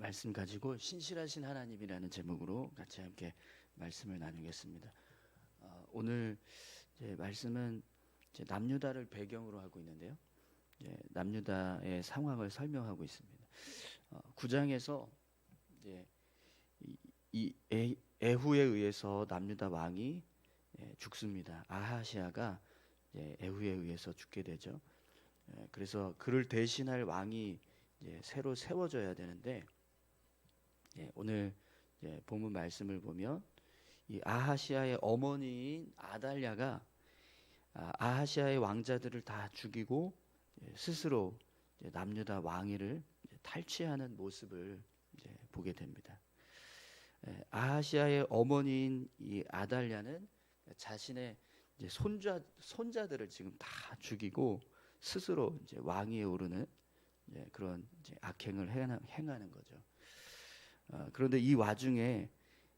말씀 가지고 신실하신 하나님이라는 제목으로 같이 함께 말씀을 나누겠습니다. 오늘 이제 말씀은 이제 남유다를 배경으로 하고 있는데요. 이제 남유다의 상황을 설명하고 있습니다. 9장에서 이제 에후에 의해서 남유다 왕이 죽습니다. 아하시아가 에후에 의해서 죽게 되죠. 그래서 그를 대신할 왕이 이제 새로 세워져야 되는데 오늘 본문 말씀을 보면 이 아하시아의 어머니인 아달랴가 아하시아의 왕자들을 다 죽이고 스스로 남유다 왕위를 탈취하는 모습을 보게 됩니다. 아하시아의 어머니인 이 아달랴는 자신의 손자들을 지금 다 죽이고 스스로 왕위에 오르는 그런 악행을 행하는 거죠. 그런데 이 와중에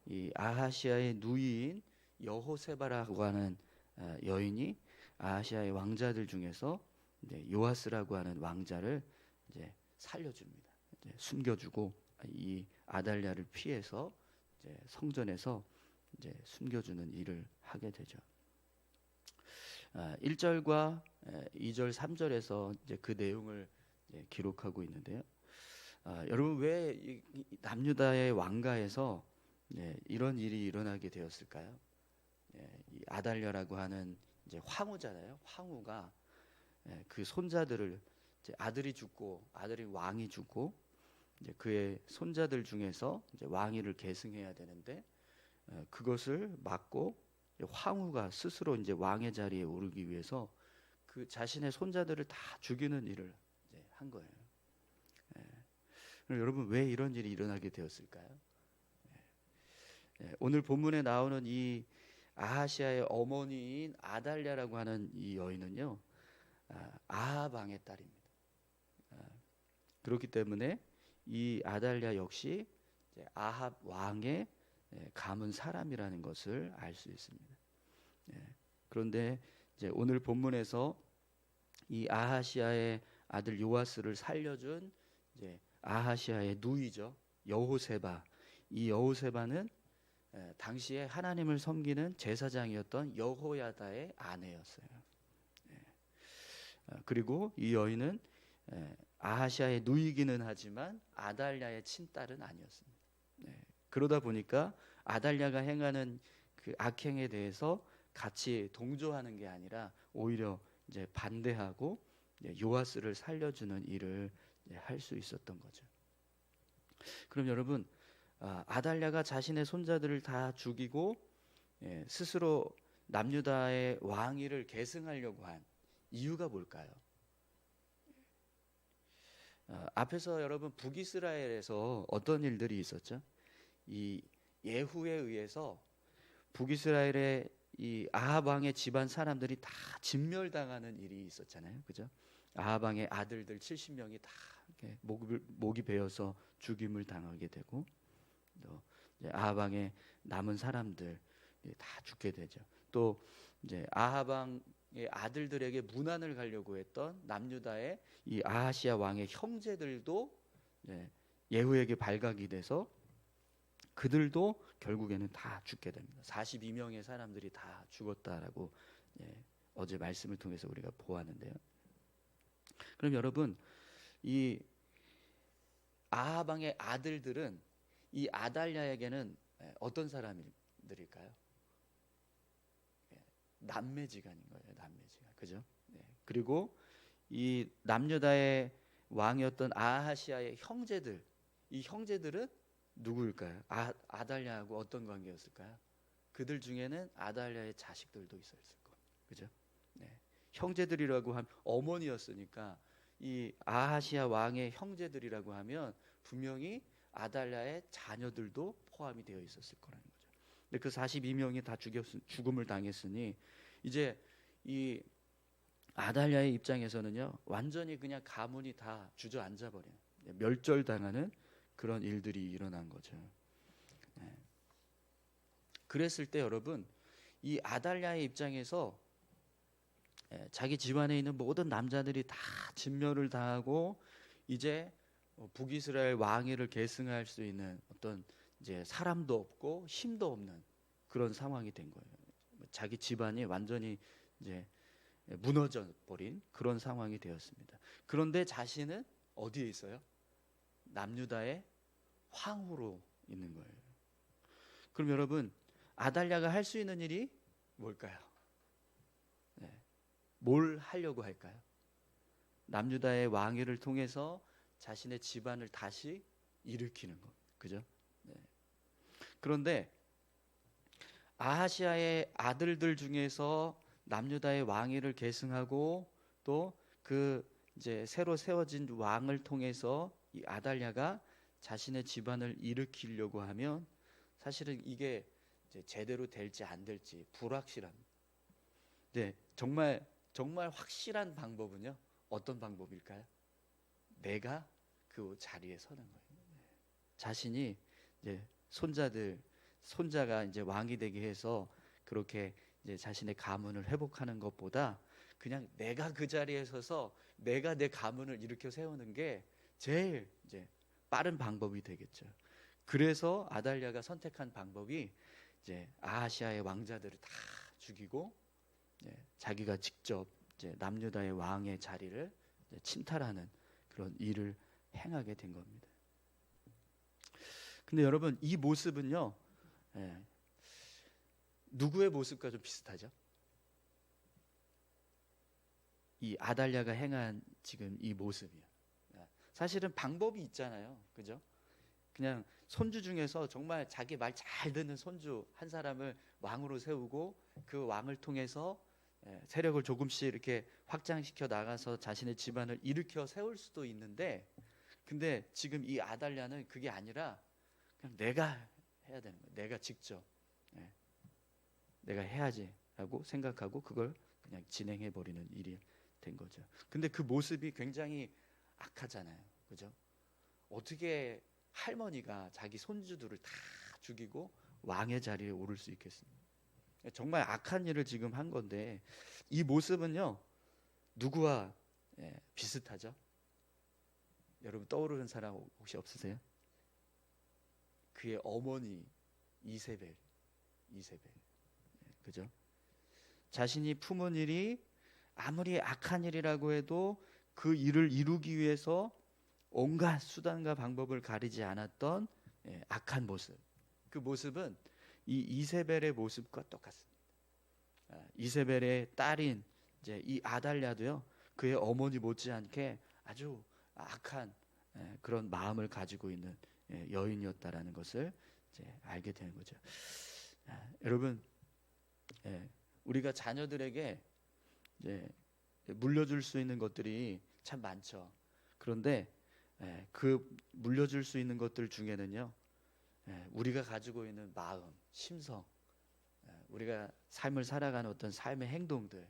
이 아하시아의 누이인 여호세바라고 하는 여인이 아하시아의 왕자들 중에서 요아스라고 하는 왕자를 살려줍니다. 숨겨주고 이 아달랴를 피해서 성전에서 숨겨주는 일을 하게 되죠. 1절과 2절, 3절에서 그 내용을 기록하고 있는데요. 여러분 왜 남유다의 왕가에서 이런 일이 일어나게 되었을까요? 이 아달랴라고 하는 황후잖아요. 황후가 그 손자들을 아들이 죽고 아들이 왕이 죽고 그의 손자들 중에서 왕위를 계승해야 되는데 그것을 막고 황후가 스스로 왕의 자리에 오르기 위해서 그 자신의 손자들을 다 죽이는 일을 한 거예요. 여러분 왜 이런 일이 일어나게 되었을까요? 오늘 본문에 나오는 이 아하시아의 어머니인 아달랴라고 하는 이 여인은요, 아합 왕의 딸입니다. 그렇기 때문에 이 아달랴 역시 아합 왕의 가문 사람이라는 것을 알 수 있습니다. 그런데 오늘 본문에서 이 아하시아의 아들 요아스를 살려준 아하시아의 누이죠, 여호세바. 이 여호세바는 당시에 하나님을 섬기는 제사장이었던 여호야다의 아내였어요. 그리고 이 여인은 아하시아의 누이기는 하지만 아달랴의 친딸은 아니었습니다. 그러다 보니까 아달랴가 행하는 그 악행에 대해서 같이 동조하는 게 아니라 오히려 반대하고 요아스를 살려주는 일을 할 수 있었던 거죠. 그럼 여러분, 아달랴가 자신의 손자들을 다 죽이고 스스로 남유다의 왕위를 계승하려고 한 이유가 뭘까요? 앞에서 여러분 북이스라엘에서 어떤 일들이 있었죠? 이 예후에 의해서 북이스라엘의 이 아합 왕의 집안 사람들이 다 진멸당하는 일이 있었잖아요, 그죠? 아합 왕의 아들들 70명이 다 목이 베어서 죽임을 당하게 되고, 또 아합 왕의 남은 사람들 다 죽게 되죠. 또 아합 왕의 아들들에게 문안을 가려고 했던 남유다의 이 아하시아 왕의 형제들도 예후에게 발각이 돼서 그들도 결국에는 다 죽게 됩니다. 42명의 사람들이 다 죽었다라고 어제 말씀을 통해서 우리가 보았는데요. 그럼 여러분, 이 아합 왕의 아들들은 이 아달랴에게는 어떤 사람들일까요? 남매지간인 거예요. 남매지간, 그죠? 그리고 이 남유다의 왕이었던 아하시아의 형제들, 이 형제들은 누구일까요? 아달랴하고 어떤 관계였을까요? 그들 중에는 아달랴의 자식들도 있었을 거예요, 그죠? 형제들이라고 하면 어머니였으니까 이 아하시아 왕의 형제들이라고 하면 분명히 아달랴의 자녀들도 포함이 되어 있었을 거라는 거죠. 근데 그 42명이 다 죽음을 당했으니 이제 이 아달랴의 입장에서는요, 완전히 그냥 가문이 다 주저앉아 버려요. 멸절당하는 그런 일들이 일어난 거죠. 그랬을 때 여러분, 이 아달랴의 입장에서 자기 집안에 있는 모든 남자들이 다 진멸을 당하고 이제 북이스라엘 왕위를 계승할 수 있는 어떤 이제 사람도 없고 힘도 없는 그런 상황이 된 거예요. 자기 집안이 완전히 이제 무너져 버린 그런 상황이 되었습니다. 그런데 자신은 어디에 있어요? 남유다의 황후로 있는 거예요. 그럼 여러분, 아달랴가 할 수 있는 일이 뭘까요? 네. 뭘 하려고 할까요? 남유다의 왕위를 통해서 자신의 집안을 다시 일으키는 것, 그죠? 네. 그런데 아하시아의 아들들 중에서 남유다의 왕위를 계승하고 또 그 이제 새로 세워진 왕을 통해서 이 아달랴가 자신의 집안을 일으키려고 하면 사실은 이게 이제 제대로 될지 안 될지 불확실합니다. 네, 정말 확실한 방법은요. 어떤 방법일까요? 내가 그 자리에 서는 거예요. 자신이 이제 손자가 이제 왕이 되게 해서 그렇게 이제 자신의 가문을 회복하는 것보다 그냥 내가 그 자리에 서서 내가 내 가문을 일으켜 세우는 게 제일 이제 빠른 방법이 되겠죠. 그래서 아달랴가 선택한 방법이 이제 아하시아의 왕자들을 다 죽이고 자기가 직접 이제 남유다의 왕의 자리를 침탈하는 그런 일을 행하게 된 겁니다. 근데 여러분, 이 모습은요, 누구의 모습과 좀 비슷하죠? 이 아달랴가 행한 지금 이 모습이요. 사실은 방법이 있잖아요, 그죠? 그냥 손주 중에서 정말 자기 말 잘 듣는 손주 한 사람을 왕으로 세우고 그 왕을 통해서 세력을 조금씩 이렇게 확장시켜 나가서 자신의 집안을 일으켜 세울 수도 있는데, 근데 지금 이 아달랴는 그게 아니라 그냥 내가 해야 되는 거예요. 내가 직접 내가 해야지라고 생각하고 그걸 그냥 진행해 버리는 일이 된 거죠. 근데 그 모습이 굉장히 악하잖아요, 그죠? 어떻게 할머니가 자기 손주들을 다 죽이고 왕의 자리에 오를 수 있겠습니까? 정말 악한 일을 지금 한 건데, 이 모습은요 누구와 비슷하죠? 여러분 떠오르는 사람 혹시 없으세요? 그의 어머니 이세벨, 그죠? 자신이 품은 일이 아무리 악한 일이라고 해도 그 일을 이루기 위해서 온갖 수단과 방법을 가리지 않았던 악한 모습. 그 모습은 이 이세벨의 모습과 똑같습니다. 이세벨의 딸인 이제 이 아달랴도요, 그의 어머니 못지않게 아주 악한 그런 마음을 가지고 있는 여인이었다라는 것을 이제 알게 되는 거죠. 여러분, 우리가 자녀들에게 이제 물려줄 수 있는 것들이 참 많죠. 그런데 그 물려줄 수 있는 것들 중에는요, 우리가 가지고 있는 마음, 심성, 우리가 삶을 살아가는 어떤 삶의 행동들,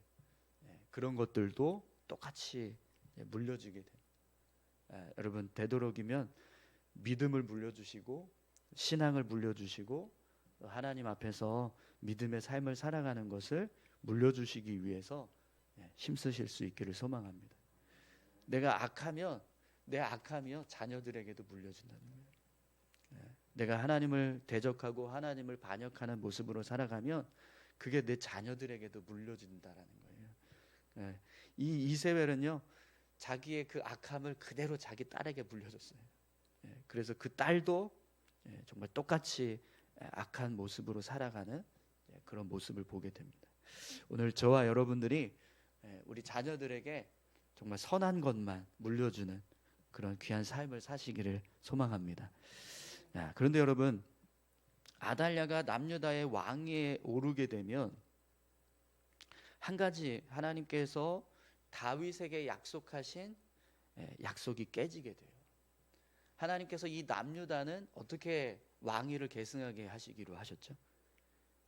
그런 것들도 똑같이 물려주게 돼요. 여러분, 되도록이면 믿음을 물려주시고 신앙을 물려주시고 하나님 앞에서 믿음의 삶을 살아가는 것을 물려주시기 위해서 힘쓰실 수 있기를 소망합니다. 내가 악하면 내 악함이요 자녀들에게도 물려준다는 거예요. 내가 하나님을 대적하고 하나님을 반역하는 모습으로 살아가면 그게 내 자녀들에게도 물려준다라는 거예요. 이 이세벨은요 자기의 그 악함을 그대로 자기 딸에게 물려줬어요. 그래서 그 딸도 정말 똑같이 악한 모습으로 살아가는 그런 모습을 보게 됩니다. 오늘 저와 여러분들이 우리 자녀들에게 정말 선한 것만 물려주는 그런 귀한 삶을 사시기를 소망합니다. 그런데 여러분, 아달랴가 남유다의 왕위에 오르게 되면 한 가지 하나님께서 다윗에게 약속하신 약속이 깨지게 돼요. 하나님께서 이 남유다는 어떻게 왕위를 계승하게 하시기로 하셨죠?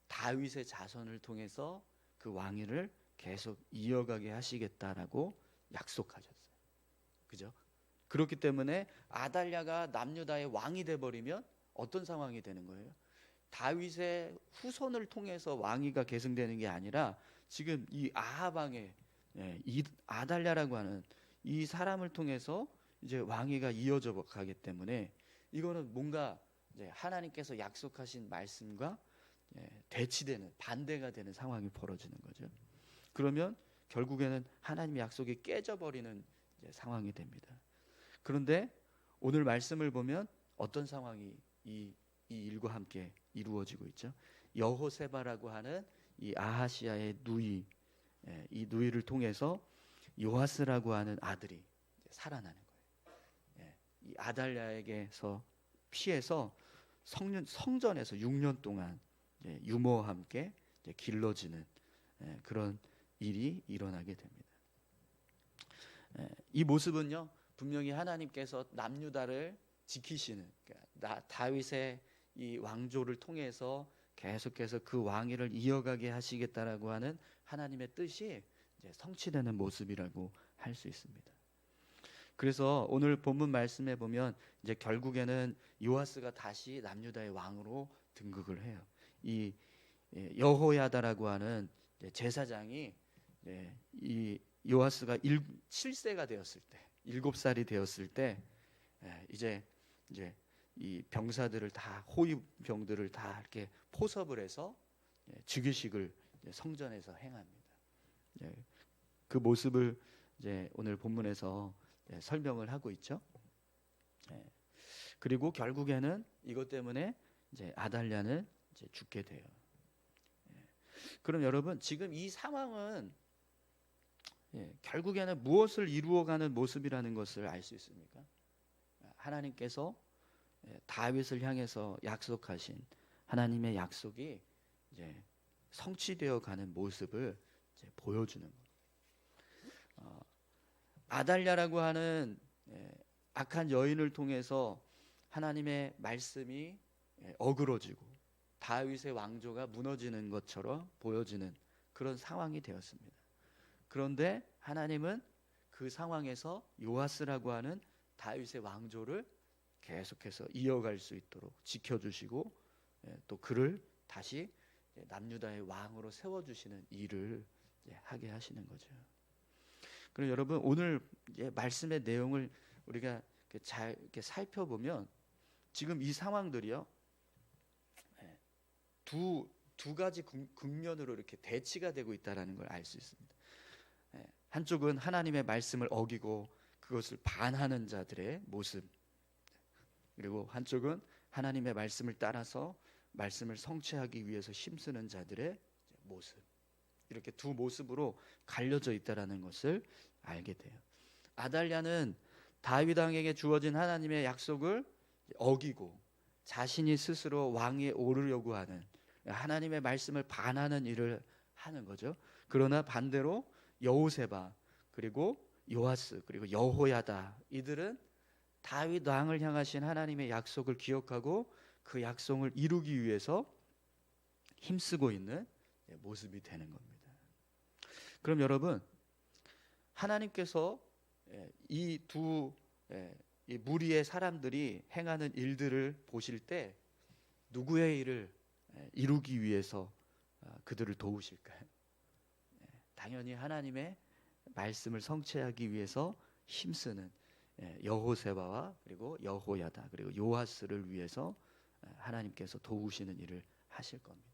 다윗의 자손을 통해서 그 왕위를 계속 이어가게 하시겠다라고 약속하셨어요. 그죠? 그렇기 때문에 아달랴가 남유다의 왕이 돼 버리면 어떤 상황이 되는 거예요? 다윗의 후손을 통해서 왕위가 계승되는 게 아니라 지금 이 아합 왕의 이 아달랴라고 하는 이 사람을 통해서 이제 왕위가 이어져 가기 때문에 이거는 뭔가 이제 하나님께서 약속하신 말씀과 대치되는, 반대가 되는 상황이 벌어지는 거죠. 그러면 결국에는 하나님의 약속이 깨져버리는 상황이 됩니다. 그런데 오늘 말씀을 보면 어떤 상황이 이 일과 함께 이루어지고 있죠. 여호세바라고 하는 이 아하시아의 누이, 이 누이를 통해서 요아스라고 하는 아들이 살아나는 거예요. 이 아달랴에게서 피해서 성전에서 6년 동안 유모와 함께 길러지는 그런 일이 일어나게 됩니다. 이 모습은요, 분명히 하나님께서 남유다를 지키시는, 그러니까 다윗의 이 왕조를 통해서 계속해서 그 왕위를 이어가게 하시겠다라고 하는 하나님의 뜻이 이제 성취되는 모습이라고 할 수 있습니다. 그래서 오늘 본문 말씀에 보면 이제 결국에는 요아스가 다시 남유다의 왕으로 등극을 해요. 이 여호야다라고 하는 제사장이 이 요아스가 7세가 되었을 때, 7살이 되었을 때 이제 이 병사들을 다, 호위병들을 다 이렇게 포섭을 해서 즉위식을 성전에서 행합니다. 그 모습을 이제 오늘 본문에서 설명을 하고 있죠. 그리고 결국에는 이것 때문에 이제 아달랴는 이제 죽게 돼요. 그럼 여러분, 지금 이 상황은 결국에는 무엇을 이루어가는 모습이라는 것을 알 수 있습니까? 하나님께서 다윗을 향해서 약속하신 하나님의 약속이 이제 성취되어 가는 모습을 이제 보여주는 거예요. 아달랴라고 하는 악한 여인을 통해서 하나님의 말씀이 어그러지고 다윗의 왕조가 무너지는 것처럼 보여지는 그런 상황이 되었습니다. 그런데 하나님은 그 상황에서 요아스라고 하는 다윗의 왕조를 계속해서 이어갈 수 있도록 지켜주시고 또 그를 다시 남유다의 왕으로 세워주시는 일을 하게 하시는 거죠. 그럼 여러분, 오늘 말씀의 내용을 우리가 잘 이렇게 살펴보면 지금 이 상황들이요, 두 가지 국면으로 이렇게 대치가 되고 있다라는 걸 알 수 있습니다. 한쪽은 하나님의 말씀을 어기고 그것을 반하는 자들의 모습, 그리고 한쪽은 하나님의 말씀을 따라서 말씀을 성취하기 위해서 힘쓰는 자들의 모습, 이렇게 두 모습으로 갈려져 있다라는 것을 알게 돼요. 아달랴는 다윗 왕에게 주어진 하나님의 약속을 어기고 자신이 스스로 왕위에 오르려고 하는, 하나님의 말씀을 반하는 일을 하는 거죠. 그러나 반대로 여호세바, 그리고 요아스, 그리고 여호야다, 이들은 다윗 왕을 향하신 하나님의 약속을 기억하고 그 약속을 이루기 위해서 힘쓰고 있는 모습이 되는 겁니다. 그럼 여러분, 하나님께서 이 두 무리의 사람들이 행하는 일들을 보실 때 누구의 일을 이루기 위해서 그들을 도우실까요? 당연히 하나님의 말씀을 성취하기 위해서 힘쓰는 여호세바와 그리고 여호야다, 그리고 요아스를 위해서 하나님께서 도우시는 일을 하실 겁니다.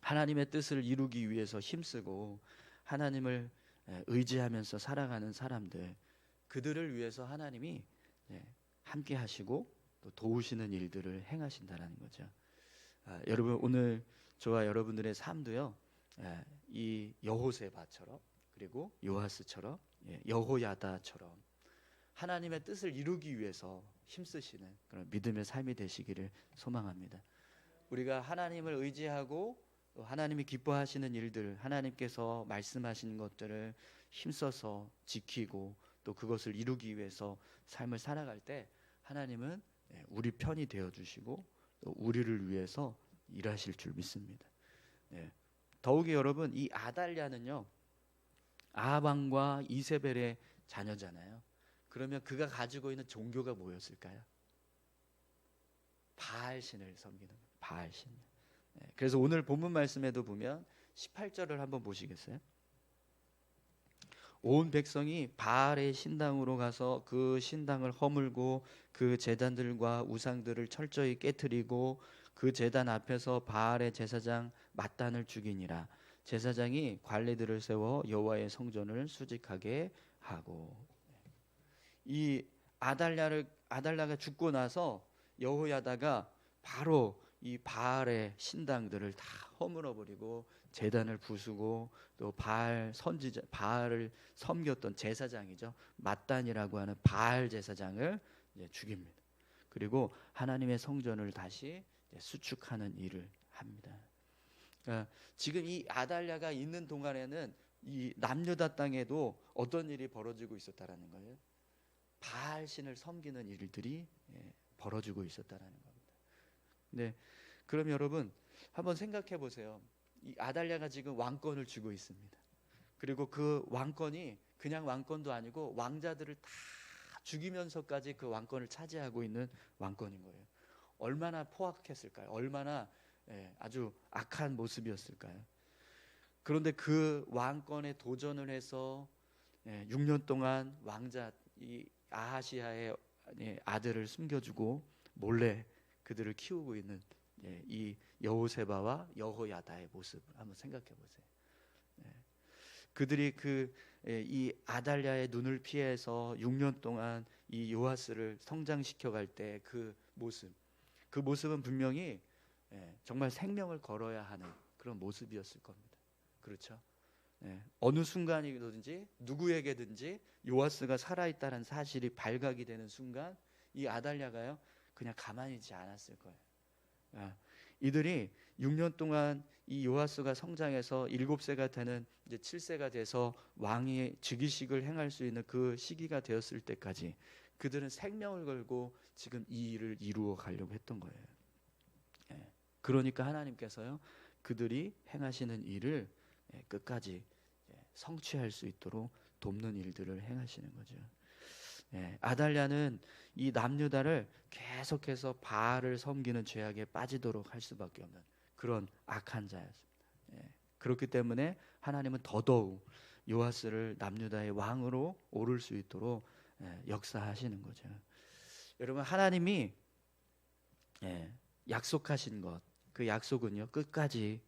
하나님의 뜻을 이루기 위해서 힘쓰고 하나님을 의지하면서 살아가는 사람들, 그들을 위해서 하나님이 함께 하시고 또 도우시는 일들을 행하신다라는 거죠. 여러분, 오늘 저와 여러분들의 삶도요, 이 여호세바처럼, 그리고 요아스처럼, 여호야다처럼 하나님의 뜻을 이루기 위해서 힘쓰시는 그런 믿음의 삶이 되시기를 소망합니다. 우리가 하나님을 의지하고 또 하나님이 기뻐하시는 일들, 하나님께서 말씀하신 것들을 힘써서 지키고 또 그것을 이루기 위해서 삶을 살아갈 때 하나님은 우리 편이 되어주시고 또 우리를 위해서 일하실 줄 믿습니다. 더욱이 여러분, 이 아달랴는요, 아합 왕과 이세벨의 자녀잖아요. 그러면 그가 가지고 있는 종교가 뭐였을까요? 바알신을 섬기는 거예요. 바알신. 그래서 오늘 본문 말씀에도 보면 18절을 한번 보시겠어요? 온 백성이 바알의 신당으로 가서 그 신당을 허물고 그 제단들과 우상들을 철저히 깨뜨리고 그 제단 앞에서 바알의 제사장 mat단을 죽이니라. 제사장이 관리들을 세워 여호와의 성전을 수직하게 하고. 이 아달랴가 죽고 나서 여호야다가 바로 이 바알의 신당들을 다 허물어 버리고 제단을 부수고 또 바알을 섬겼던 제사장이죠, mat단이라고 하는 바알 제사장을 죽입니다. 그리고 하나님의 성전을 다시 수축하는 일을 합니다. 그러니까 지금 이 아달랴가 있는 동안에는 이 남유다 땅에도 어떤 일이 벌어지고 있었다라는 거예요. 바알 신을 섬기는 일들이 벌어지고 있었다라는 겁니다. 네, 그럼 여러분 한번 생각해 보세요. 이 아달랴가 지금 왕권을 쥐고 있습니다. 그리고 그 왕권이 그냥 왕권도 아니고 왕자들을 다 죽이면서까지 그 왕권을 차지하고 있는 왕권인 거예요. 얼마나 포악했을까요? 얼마나 아주 악한 모습이었을까요? 그런데 그 왕권에 도전을 해서 6년 동안 왕자 이 아하시아의 아들을 숨겨주고 몰래 그들을 키우고 있는 이 여호세바와 여호야다의 모습을 한번 생각해 보세요. 그들이 이 아달랴의 눈을 피해서 6년 동안 이 요아스를 성장시켜 갈 때 그 모습은 분명히 정말 생명을 걸어야 하는 그런 모습이었을 겁니다. 그렇죠? 어느 순간이든지 누구에게든지 요아스가 살아있다는 사실이 발각이 되는 순간 이 아달랴가요 그냥 가만히 있지 않았을 거예요. 이들이 6년 동안 이 요아스가 성장해서 7세가 되는 이제 7세가 돼서 왕의 즉위식을 행할 수 있는 그 시기가 되었을 때까지 그들은 생명을 걸고 지금 이 일을 이루어 가려고 했던 거예요. 그러니까 하나님께서요 그들이 행하시는 일을 끝까지 성취할 수 있도록 돕는 일들을 행하시는 거죠. 아달랴는 이 남유다를 계속해서 바알을 섬기는 죄악에 빠지도록 할 수밖에 없는 그런 악한 자였습니다. 그렇기 때문에 하나님은 더더욱 요아스를 남유다의 왕으로 오를 수 있도록 역사하시는 거죠. 여러분 하나님이 약속하신 것, 그 약속은요 끝까지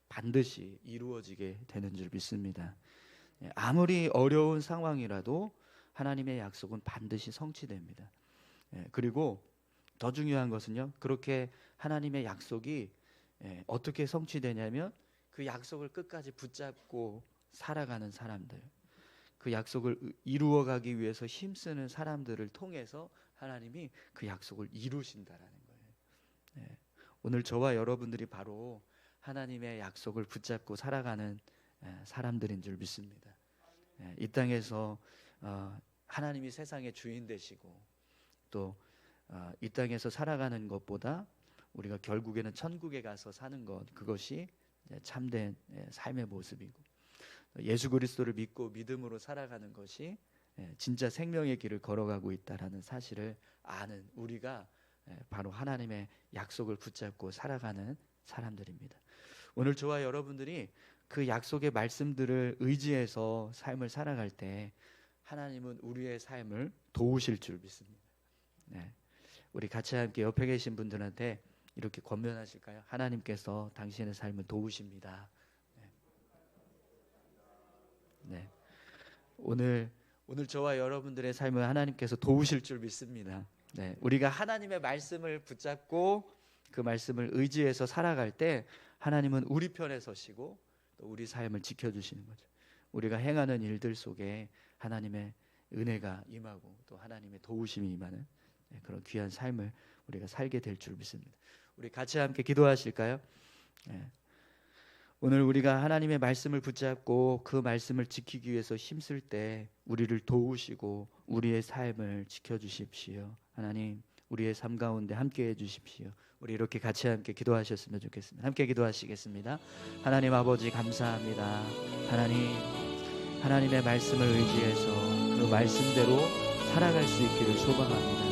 반드시 이루어지게 되는 줄 믿습니다. 아무리 어려운 상황이라도 하나님의 약속은 반드시 성취됩니다. 그리고 더 중요한 것은요 그렇게 하나님의 약속이 어떻게 성취되냐면 그 약속을 끝까지 붙잡고 살아가는 사람들, 그 약속을 이루어가기 위해서 힘쓰는 사람들을 통해서 하나님이 그 약속을 이루신다라는 거예요. 오늘 저와 여러분들이 바로 하나님의 약속을 붙잡고 살아가는 사람들인 줄 믿습니다. 이 땅에서 하나님이 세상의 주인 되시고 또 이 땅에서 살아가는 것보다 우리가 결국에는 천국에 가서 사는 것, 그것이 참된 삶의 모습이고 예수 그리스도를 믿고 믿음으로 살아가는 것이 진짜 생명의 길을 걸어가고 있다라는 사실을 아는 우리가 바로 하나님의 약속을 붙잡고 살아가는 사람들입니다. 오늘 저와 여러분들이 그 약속의 말씀들을 의지해서 삶을 살아갈 때 하나님은 우리의 삶을 도우실 줄 믿습니다. 우리 같이 함께 옆에 계신 분들한테 이렇게 권면하실까요? 하나님께서 당신의 삶을 도우십니다. 오늘 저와 여러분들의 삶을 하나님께서 도우실 줄 믿습니다. 우리가 하나님의 말씀을 붙잡고 그 말씀을 의지해서 살아갈 때 하나님은 우리 편에 서시고 또 우리 삶을 지켜주시는 거죠. 우리가 행하는 일들 속에 하나님의 은혜가 임하고 또 하나님의 도우심이 임하는 그런 귀한 삶을 우리가 살게 될 줄 믿습니다. 우리 같이 함께 기도하실까요? 오늘 우리가 하나님의 말씀을 붙잡고 그 말씀을 지키기 위해서 힘쓸 때 우리를 도우시고 우리의 삶을 지켜주십시오. 하나님 우리의 삶 가운데 함께해 주십시오. 우리 이렇게 같이 함께 기도하셨으면 좋겠습니다. 함께 기도하시겠습니다. 하나님 아버지 감사합니다. 하나님의 말씀을 의지해서 그 말씀대로 살아갈 수 있기를 소망합니다.